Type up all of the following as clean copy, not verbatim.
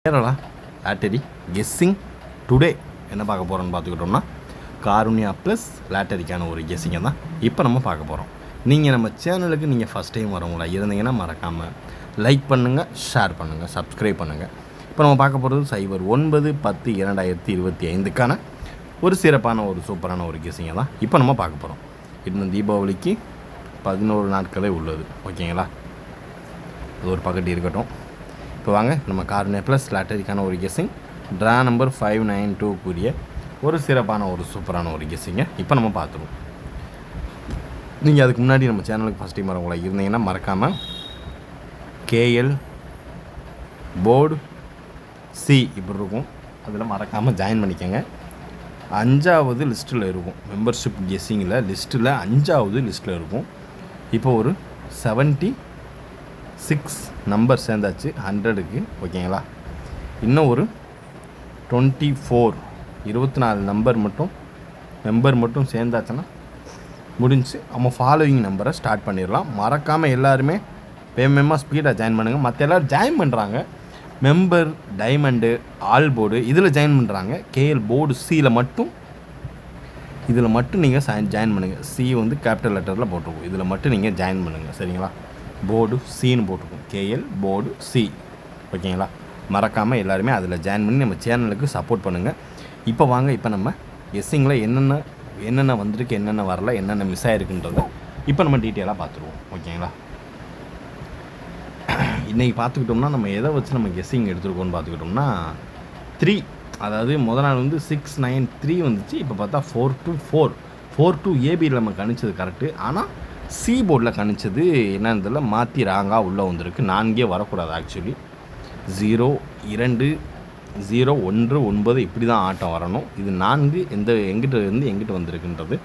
Kerala lottery guessing today என்ன பார்க்க போகிறோன்னு பார்த்துக்கிட்டோம்னா காருண்யா ப்ளஸ் லாட்டரிக்கான ஒரு கெஸ்ஸிங்கை தான் இப்போ நம்ம பார்க்க போகிறோம். நீங்கள் நம்ம சேனலுக்கு நீங்கள் ஃபஸ்ட் டைம் வரவங்களா இருந்தீங்கன்னா மறக்காமல் லைக் பண்ணுங்கள், ஷேர் பண்ணுங்கள், சப்ஸ்கிரைப் பண்ணுங்கள். இப்போ நம்ம பார்க்க போகிறது 09/10/2025க்கான ஒரு சிறப்பான ஒரு சூப்பரான ஒரு கெஸ்ஸிங்கை தான் இப்போ நம்ம பார்க்க போகிறோம். இன்னும் தீபாவளிக்கு 11 நாட்களே உள்ளது. ஓகேங்களா, அது ஒரு பக்கத்து இருக்கட்டும். இப்போ வாங்க நம்ம காருண்யா ப்ளஸ் லாட்டரிக்கான ஒரு கெஸ்ஸிங் ட்ரா நம்பர் 592 ஒரு சிறப்பான ஒரு சூப்பரான ஒரு கெஸ்ஸிங்கை இப்போ நம்ம பார்த்துருவோம். நீங்கள் அதுக்கு முன்னாடி நம்ம சேனலுக்கு ஃபஸ்ட் டைம் வரவங்களா இருந்தீங்கன்னா மறக்காமல் KL போர்டு C இப்படி இருக்கும், அதில் மறக்காமல் ஜாயின் பண்ணிக்கோங்க. 5வது லிஸ்ட்டில் இருக்கும், மெம்பர்ஷிப் கெஸ்ஸிங்கில் லிஸ்ட்டில் 5வது லிஸ்ட்டில் இருக்கும். இப்போ ஒரு 76 நம்பர் சேர்ந்தாச்சு 100க்கு. ஓகேங்களா, இன்னும் ஒரு 24 நம்பர் மட்டும் சேர்ந்தாச்சுன்னா முடிஞ்சு நம்ம ஃபாலோவிங் நம்பரை ஸ்டார்ட் பண்ணிடலாம். மறக்காமல் எல்லாருமே வேகமாக ஸ்பீடாக ஜாயின் பண்ணுங்கள். மற்ற எல்லோரும் ஜாயின் பண்ணுறாங்க, மெம்பர் டைமண்டு ஆல் போர்டு இதில் ஜாயின் பண்ணுறாங்க. KL போர்டு இதில் மட்டும் நீங்கள் ஜாயின் பண்ணுங்கள். C வந்து கேபிட்டல் லெட்டரில் போட்டிருக்கும், இதில் மட்டும் நீங்கள் ஜாயின் பண்ணுங்கள். சரிங்களா, போர்டு Cன்னு போட்டிருக்கும், KL போர்டு C. ஓகேங்களா, மறக்காமல் எல்லாருமே அதில் ஜாயின் பண்ணி நம்ம சேனலுக்கு சப்போர்ட் பண்ணுங்கள். இப்போ வாங்க, இப்போ நம்ம கெஸ்ஸிங்கில் என்னென்ன வந்திருக்கு, என்னென்ன வரல, என்னென்ன மிஸ் ஆகிருக்குன்றதை இப்போ நம்ம டீட்டெயிலாக பார்த்துருவோம். ஓகேங்களா, இன்றைக்கி பார்த்துக்கிட்டோம்னா நம்ம எதை வச்சு நம்ம கெஸ்ஸிங் எடுத்துருக்கோம்னு பார்த்துக்கிட்டோம்னா 3, அதாவது முதல் நாள் வந்து 693 வந்துச்சு. இப்போ பார்த்தா 424 ஏபியில் நம்ம கணிச்சது கரெக்டு. ஆனால் C போர்டில் கணிச்சது என்னன்னு தெரியல, மாற்றி ராங்காக உள்ளே வந்திருக்கு. 4 வரக்கூடாது ஆக்சுவலி. 0 2 0 1 9 இப்படி தான் ஆட்டம் வரணும். இது 4 எங்கிட்ட வந்திருக்குன்றது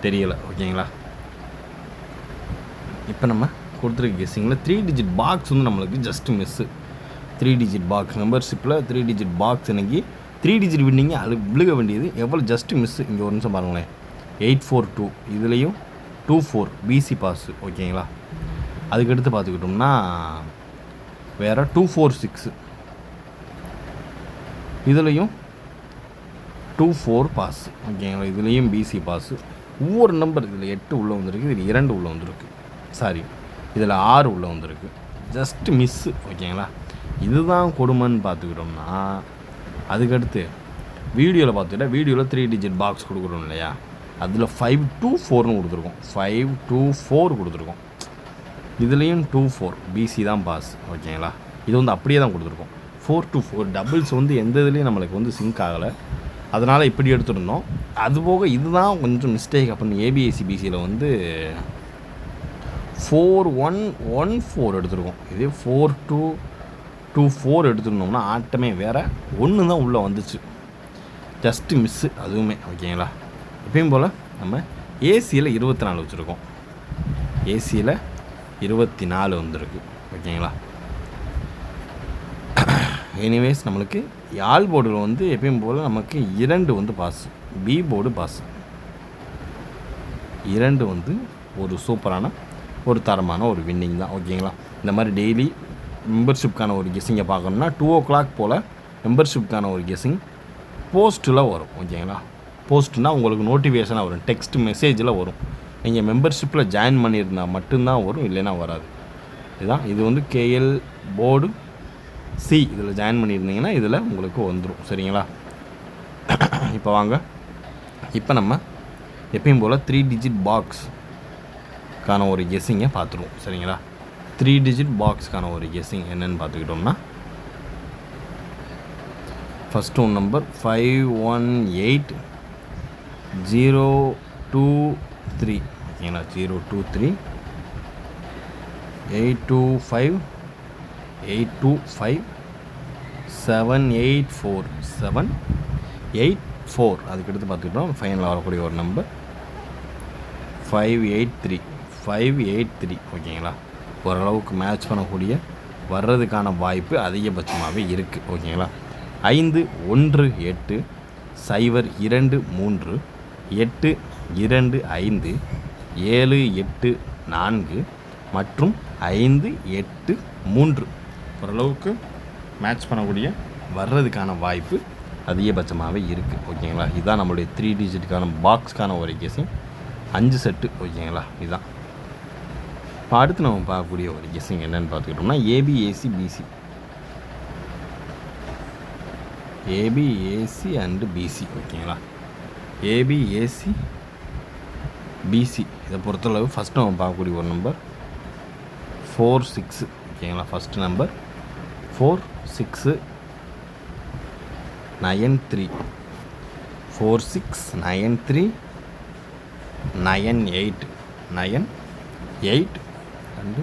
தெரியலை. ஓகேங்களா, இப்போ நம்ம கொடுத்துருக்க கெஸ்ஸிங்கில் 3 டிஜிட் பாக்ஸ் வந்து நம்மளுக்கு ஜஸ்ட் மிஸ்ஸு. 3 டிஜிட் பாக்ஸ் மெம்பர்ஷிப்பில் 3 டிஜிட் பாக்ஸ் இன்றைக்கி 3 டிஜிட் வின்னிங்க அது விழுக வேண்டியது எவ்வளோ ஜஸ்ட்டு மிஸ்ஸு. இங்கே ஒரு நிமிஷம் பாருங்களேன், 842 இதுலேயும் 24 BC பாஸு. ஓகேங்களா, அதுக்கடுத்து பார்த்துக்கிட்டோம்னா வேறு 246 இதுலேயும் 24 பாஸ். ஓகேங்களா, இதுலேயும் BC பாஸு. ஒவ்வொரு நம்பர் இதில் 8 உள்ளே வந்திருக்கு, இதில் 2 உள்ளே வந்திருக்கு, சாரி இதில் 6 உள்ளே வந்திருக்கு, ஜஸ்ட்டு மிஸ்ஸு. ஓகேங்களா, இதுதான் கொடுமைன்னு பார்த்துக்கிட்டோம்னா அதுக்கடுத்து வீடியோவில் பார்த்துக்கிட்டா வீடியோவில் 3 டிஜிட் பாக்ஸ் கொடுக்குறோம் இல்லையா, அதில் 524ன்னு கொடுத்துருக்கோம், 524 கொடுத்துருக்கோம். இதுலேயும் 24 BC தான் பாஸ். ஓகேங்களா, இது வந்து அப்படியே தான் கொடுத்துருக்கோம். 424 டபுள்ஸ் வந்து எந்த இதுலேயும் நம்மளுக்கு வந்து சிங்க் ஆகலை, அதனால் இப்படி எடுத்துருந்தோம். அதுபோக இதுதான் கொஞ்சம் மிஸ்டேக் அப்படின்னு ABCBCயில் வந்து 4114 எடுத்துருக்கோம். இதே 4224 எடுத்துருந்தோம்னா ஆட்டமே வேறு, ஒன்று தான் உள்ளே வந்துச்சு, ஜஸ்ட்டு மிஸ்ஸு அதுவுமே. ஓகேங்களா, எப்பயும் போல் நம்ம ஏசியில் 24 வச்சுருக்கோம், ஏசியில் 24 வந்திருக்கு. ஓகேங்களா, எனிவேஸ் நம்மளுக்கு ஆல் போர்டில் வந்து எப்பயும் போல் நமக்கு 2 வந்து பாஸ், B போர்டு பாஸ். 2 வந்து ஒரு சூப்பரான ஒரு தரமான ஒரு வின்னிங் தான். ஓகேங்களா, இந்த மாதிரி டெய்லி மெம்பர்ஷிப்கான ஒரு கெஸ்ஸிங்கை பார்க்கணுன்னா 2 o'clock போல் மெம்பர்ஷிப்கான ஒரு கெஸ்ஸிங் போஸ்ட்டில் வரும். ஓகேங்களா, போஸ்ட்னால் உங்களுக்கு நோட்டிஃபிகேஷனாக வரும், டெக்ஸ்ட் மெசேஜில் வரும். நீங்கள் மெம்பர்ஷிப்பில் ஜாயின் பண்ணியிருந்தால் மட்டும்தான் வரும், இல்லைன்னா வராது. இதுதான் இது வந்து KL போர்டு C இதில் ஜாயின் பண்ணியிருந்தீங்கன்னா இதில் உங்களுக்கு வந்துடும். சரிங்களா, இப்போ வாங்க, இப்போ நம்ம எப்பயும் போல் 3 டிஜிட் பாக்ஸ்க்கான ஒரு கெஸ்ஸிங்கை பார்த்துருவோம். சரிங்களா, 3 டிஜிட் பாக்ஸ்க்கான ஒரு கெஸ்ஸிங் என்னென்னு பார்த்துக்கிட்டோம்னா ஃபஸ்ட் ஒன் நம்பர் 518023. ஓகேங்களா, 023 825 825 784 784. அதுக்கடுத்து பார்த்துக்கிட்டோம் ஃபைனலாக வரக்கூடிய ஒரு நம்பர் 583. ஓகேங்களா, ஓரளவுக்கு மேட்ச் பண்ணக்கூடிய வர்றதுக்கான வாய்ப்பு அதிகபட்சமாகவே இருக்குது. ஓகேங்களா, 518 023 825 784 மற்றும் 583 ஓரளவுக்கு மேட்ச் பண்ணக்கூடிய வர்றதுக்கான வாய்ப்பு அதிகபட்சமாகவே இருக்குது. ஓகேங்களா, இதுதான் நம்மளுடைய 3 டிஜிட்டுக்கான பாக்ஸ்க்கான ஒரு கெஸ்ஸிங். 5 செட்டு. ஓகேங்களா, இதுதான். இப்போ அடுத்து நம்ம பார்க்கக்கூடிய ஒரு கெஸ்ஸிங் என்னென்னு பார்த்துக்கிட்டோம்னா ஏபிஏசி அண்டு பிசி. ஓகேங்களா, ஏபிஏசி பிசி இதை பொறுத்தளவு ஃபஸ்ட்டு நம்ம பார்க்கக்கூடிய ஒரு நம்பர் 46. ஓகேங்களா, ஃபஸ்ட்டு நம்பர் 4693 98 அண்டு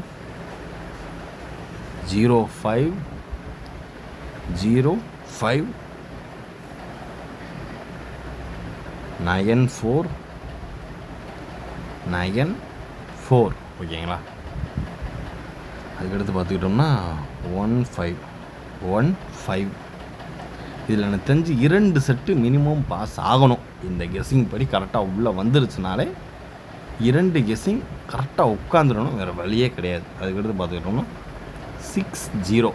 05 94. ஓகேங்களா, அதுக்கடுத்து பார்த்துக்கிட்டோம்னா 15 இதில் எனக்கு தெரிஞ்சு 2 செட்டு மினிமம் பாஸ் ஆகணும். இந்த கெஸ்ஸிங் படி கரெக்டாக உள்ளே வந்துருச்சுனாலே 2 கெஸ்ஸிங் கரெக்டாக உட்காந்துடணும், வேறு வழியே கிடையாது. அதுக்கடுத்து பார்த்துக்கிட்டோம்னா 60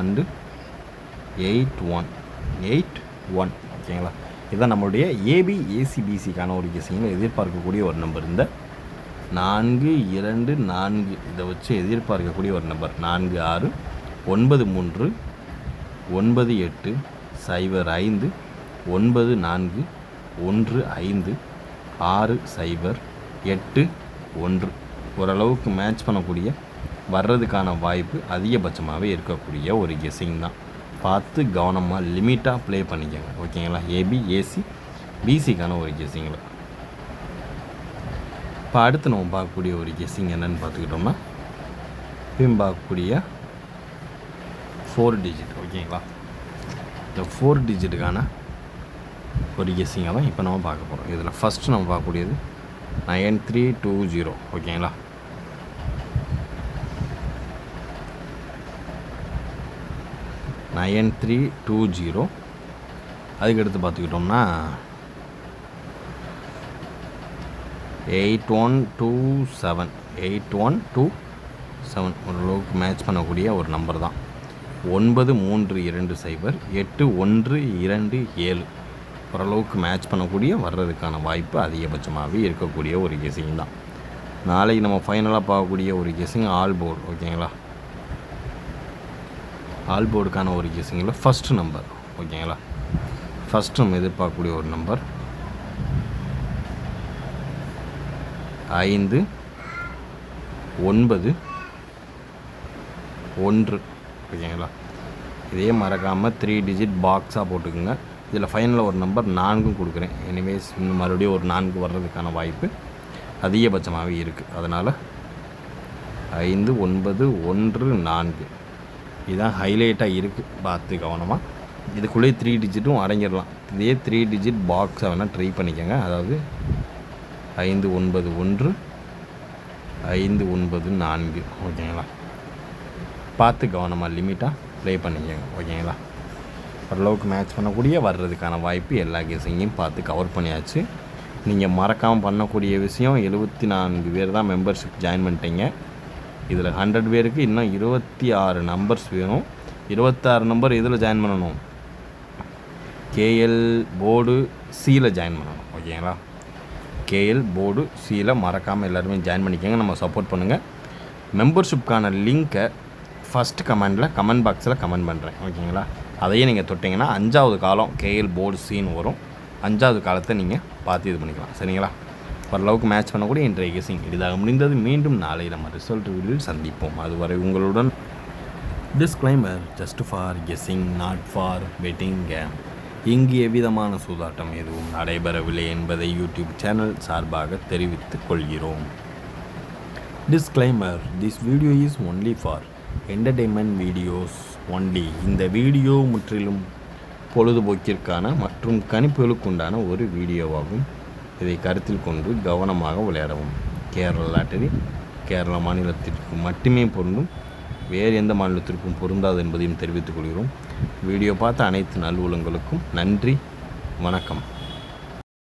அண்டு 81. ஓகேங்களா, இதுதான் நம்மளுடைய ஏபிஏசிபிசிக்கான ஒரு கெஸ்ஸிங்கில் எதிர்பார்க்கக்கூடிய ஒரு நம்பர். இந்த 424 இதை வச்சு எதிர்பார்க்கக்கூடிய ஒரு நம்பர் 46 93 98 05 94 15 60 81. ஓரளவுக்கு மேட்ச் பண்ணக்கூடிய வர்றதுக்கான வாய்ப்பு அதிகபட்சமாகவே இருக்கக்கூடிய ஒரு கெஸ்ஸிங் தான். பார்த்து கவனமாக லிமிட்டாக ப்ளே பண்ணிக்கோங்க. ஓகேங்களா, ஏபிஏசி பிசிக்கான ஒரு கெஸ்ஸிங்கில். இப்போ அடுத்து நம்ம பார்க்கக்கூடிய ஒரு கெஸ்ஸிங் என்னென்னு பார்த்துக்கிட்டோம்னா இப்பயும் பார்க்கக்கூடிய 4 டிஜிட். ஓகேங்களா, இந்த 4 டிஜிட்டுக்கான ஒரு கெஸ்ஸிங்கை தான் இப்போ நம்ம பார்க்க போகிறோம். இதில் ஃபஸ்ட்டு நம்ம பார்க்கக்கூடியது 9320. ஓகேங்களா, 9320. அதுக்கடுத்து பார்த்துக்கிட்டோம்னா 8127 ஓரளவுக்கு மேட்ச் பண்ணக்கூடிய ஒரு நம்பர் தான். 9320 8127 ஓரளவுக்கு மேட்ச் பண்ணக்கூடிய வர்றதுக்கான வாய்ப்பு அதிகபட்சமாகவே இருக்கக்கூடிய ஒரு கெஸ்ஸிங் தான். நாளைக்கு நம்ம ஃபைனலாக பார்க்கக்கூடிய ஒரு கெஸ்ஸிங் ஆல் போர்டு. ஓகேங்களா, ஆல் போர்டுக்கான ஒரு கெஸ்ஸிங்கில் ஃபஸ்ட்டு நம்பர். ஓகேங்களா, ஃபஸ்ட்டு நம்ம எதிர்பார்க்கக்கூடிய ஒரு நம்பர் 591. ஓகேங்களா, இதே மறக்காமல் 3 டிஜிட் பாக்ஸாக போட்டுக்குங்க. இதில் ஃபைனலில் ஒரு நம்பர் 4 கொடுக்குறேன். எனிவேஸ் இன்னும் மறுபடியும் ஒரு 4 வர்றதுக்கான வாய்ப்பு அதிகபட்சமாகவே இருக்குது. அதனால் 5914 இதுதான் ஹைலைட்டாக இருக்குது. பார்த்து கவனமாக இதுக்குள்ளேயே 3 டிஜிட்டும் அடங்கிடலாம். இதே 3 டிஜிட் பாக்ஸை வேணால் ட்ரை பண்ணிக்கோங்க. அதாவது 591 594. ஓகேங்களா, பார்த்து கவனமாக லிமிட்டாக ப்ளே பண்ணிக்கோங்க. ஓகேங்களா, ஓரளவுக்கு மேட்ச் பண்ணக்கூடிய வர்றதுக்கான வாய்ப்பு எல்லா கெஸ்ஸிங்கையும் பார்த்து கவர் பண்ணியாச்சு. நீங்கள் மறக்காமல் பண்ணக்கூடிய விஷயம் 74 பேர் தான் மெம்பர்ஷிப் ஜாயின் பண்ணிட்டீங்க. இதில் 100 பேருக்கு இன்னும் 26 நம்பர்ஸ் வேணும். 26 நம்பர் இதில் ஜாயின் பண்ணணும், கேஎல் போர்டு சியில் ஜாயின் பண்ணணும். ஓகேங்களா, கேஎல் போர்டு சியில் மறக்காமல் எல்லாருமே ஜாயின் பண்ணிக்கோங்க. நம்ம சப்போர்ட் பண்ணுங்கள். மெம்பர்ஷிப்கான லிங்க்கை ஃபஸ்ட்டு கமெண்ட் பாக்ஸில் கமெண்ட் பண்ணுறேன். ஓகேங்களா, அதையே நீங்கள் தொட்டிங்கன்னா 5வது காலம் கேஎல் போர்டு சின்னு வரும். 5வது காலத்தை நீங்கள் பார்த்து இது பண்ணிக்கலாம். சரிங்களா, ஓரளவுக்கு மேட்ச் பண்ணக்கூடிய இன்றைய கெஸ்ஸிங் இதாக முடிந்தது. மீண்டும் நாளை நம்ம ரிசல்ட் வீடியோவில் சந்திப்போம். அதுவரை உங்களுடன் disclaimer, just for guessing, not for betting game. இங்கு எவ்விதமான சூதாட்டம் எதுவும் நடைபெறவில்லை என்பதை யூடியூப் சேனல் சார்பாக தெரிவித்துக் கொள்கிறோம். Disclaimer, this video is only for entertainment videos only. இந்த வீடியோ முற்றிலும் பொழுதுபோக்கிற்கான மற்றும் கணிப்புகளுக்குண்டான ஒரு வீடியோவாகும். இதை கருத்தில் கொண்டு கவனமாக விளையாடவும். கேரளா லாட்டரி கேரளா மாநிலத்திற்கு மட்டுமே பொருந்தும், வேறு எந்த மாநிலத்திற்கும் பொருந்தாது என்பதையும் தெரிவித்துக் கொள்கிறோம். வீடியோ பார்த்த அனைத்து நல்வுள்ளங்களுக்கும் நன்றி, வணக்கம்.